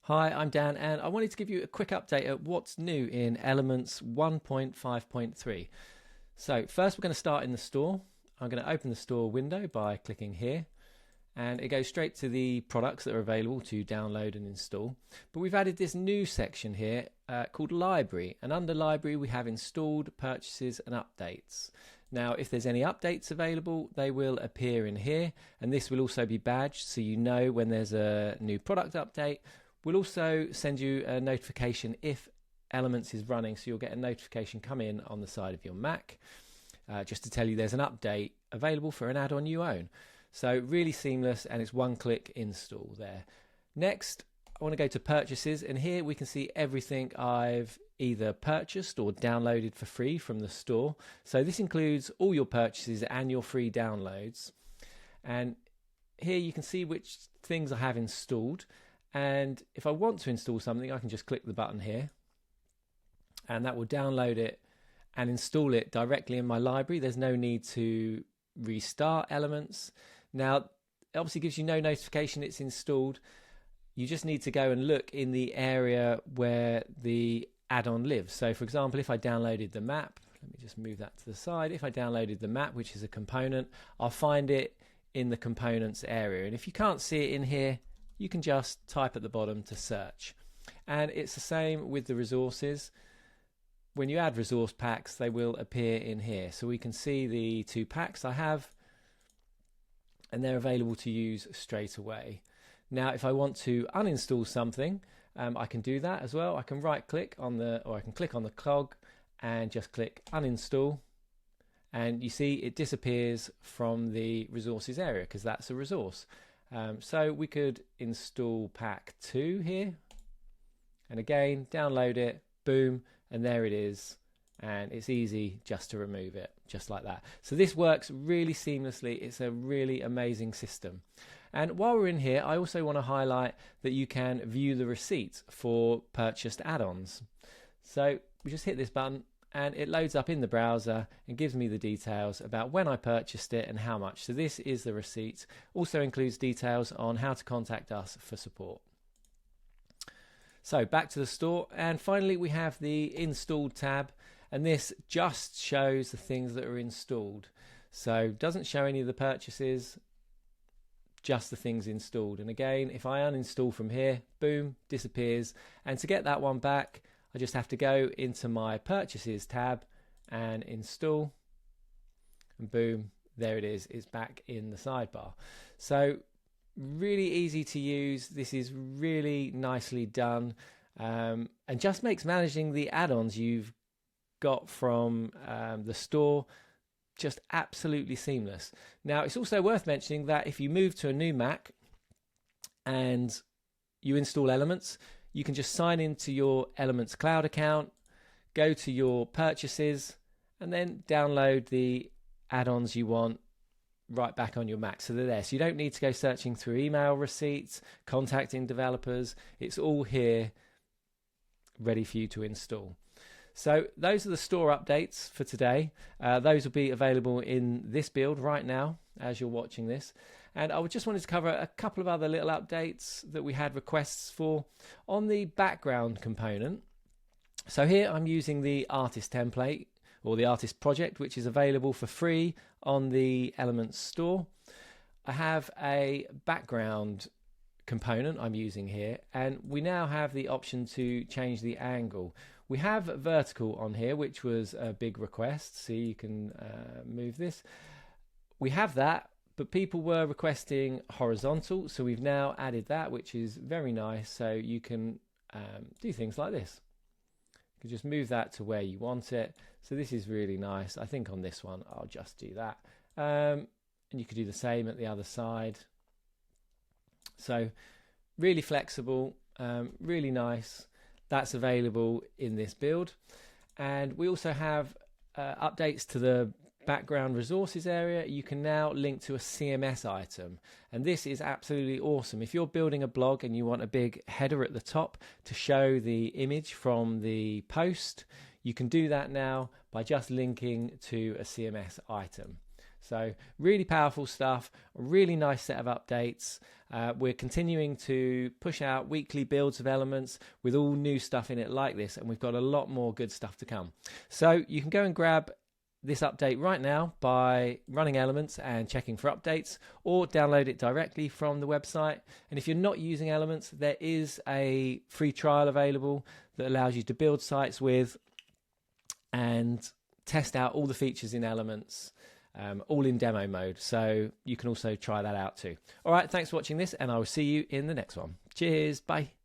Hi, I'm Dan, and I wanted to give you a quick update at what's new in Elements 1.5.3. So first we're going to start in the store. I'm going to open the store window by clicking here, and it goes straight to the products that are available to download and install. But we've added this new section here called Library, and under Library we have installed, purchases and updates. Now if there's any updates available, they will appear in here, and this will also be badged so you know when there's a new product update. We'll also send you a notification if Elements is running, so you'll get a notification come in on the side of your Mac just to tell you there's an update available for an add-on you own. So really seamless, and it's one-click install there. Next, I want to go to Purchases, and here we can see everything I've either purchased or downloaded for free from the store. So this includes all your purchases and your free downloads. And here you can see which things I have installed. And if I want to install something, I can just click the button here, and that will download it and install it directly in my library. There's no need to restart Elements. Now, it obviously gives you no notification it's installed. You just need to go and look in the area where the add-on lives. So for example, if I downloaded the map, let me just move that to the side. If I downloaded the map, which is a component, I'll find it in the components area. And if you can't see it in here, you can just type at the bottom to search. And it's the same with the resources. When you add resource packs, they will appear in here. So we can see the 2 packs I have, and they're available to use straight away. Now, if I want to uninstall something, I can do that as well. I can right click on I can click on the cog and just click uninstall. And you see it disappears from the resources area because that's a resource. So we could install pack 2 here, and again download it, boom, and there it is, and it's easy just to remove it just like that. So this works really seamlessly. It's a really amazing system. And while we're in here, I also want to highlight that you can view the receipt for purchased add-ons. So we just hit this button and it loads up in the browser and gives me the details about when I purchased it and how much. So this is the receipt. Also includes details on how to contact us for support. So back to the store, and finally we have the installed tab, and this just shows the things that are installed. So doesn't show any of the purchases, just the things installed. And again, if I uninstall from here, boom, disappears. And to get that one back, I just have to go into my purchases tab and install, and boom, there it is. It's back in the sidebar. So really easy to use. This is really nicely done, and just makes managing the add-ons you've got from the store just absolutely seamless. Now, it's also worth mentioning that if you move to a new Mac and you install Elements, you can just sign into your Elements Cloud account, go to your purchases, and then download the add-ons you want right back on your Mac. So they're there. So you don't need to go searching through email receipts, contacting developers. It's all here ready for you to install. So those are the store updates for today. Those will be available in this build right now as you're watching this. And I just wanted to cover a couple of other little updates that we had requests for on the background component. So here I'm using the artist template or the artist project, which is available for free on the Elements store. I have a background component I'm using here, and we now have the option to change the angle. We have vertical on here, which was a big request. See, you can move this. We have that, but people were requesting horizontal, so we've now added that, which is very nice. So you can do things like this. You can just move that to where you want it. So this is really nice. I think on this one, I'll just do that. And you could do the same at the other side. So really flexible, really nice. That's available in this build. And we also have updates to the background resources area. You can now link to a CMS item, and this is absolutely awesome. If you're building a blog and you want a big header at the top to show the image from the post, you can do that now by just linking to a CMS item. So really powerful stuff, a really nice set of updates. We're continuing to push out weekly builds of Elements with all new stuff in it like this, and we've got a lot more good stuff to come. So you can go and grab this update right now by running Elements and checking for updates, or download it directly from the website. And if you're not using Elements, there is a free trial available that allows you to build sites with and test out all the features in Elements, all in demo mode. So you can also try that out too. All right, thanks for watching this, and I will see you in the next one. Cheers, bye.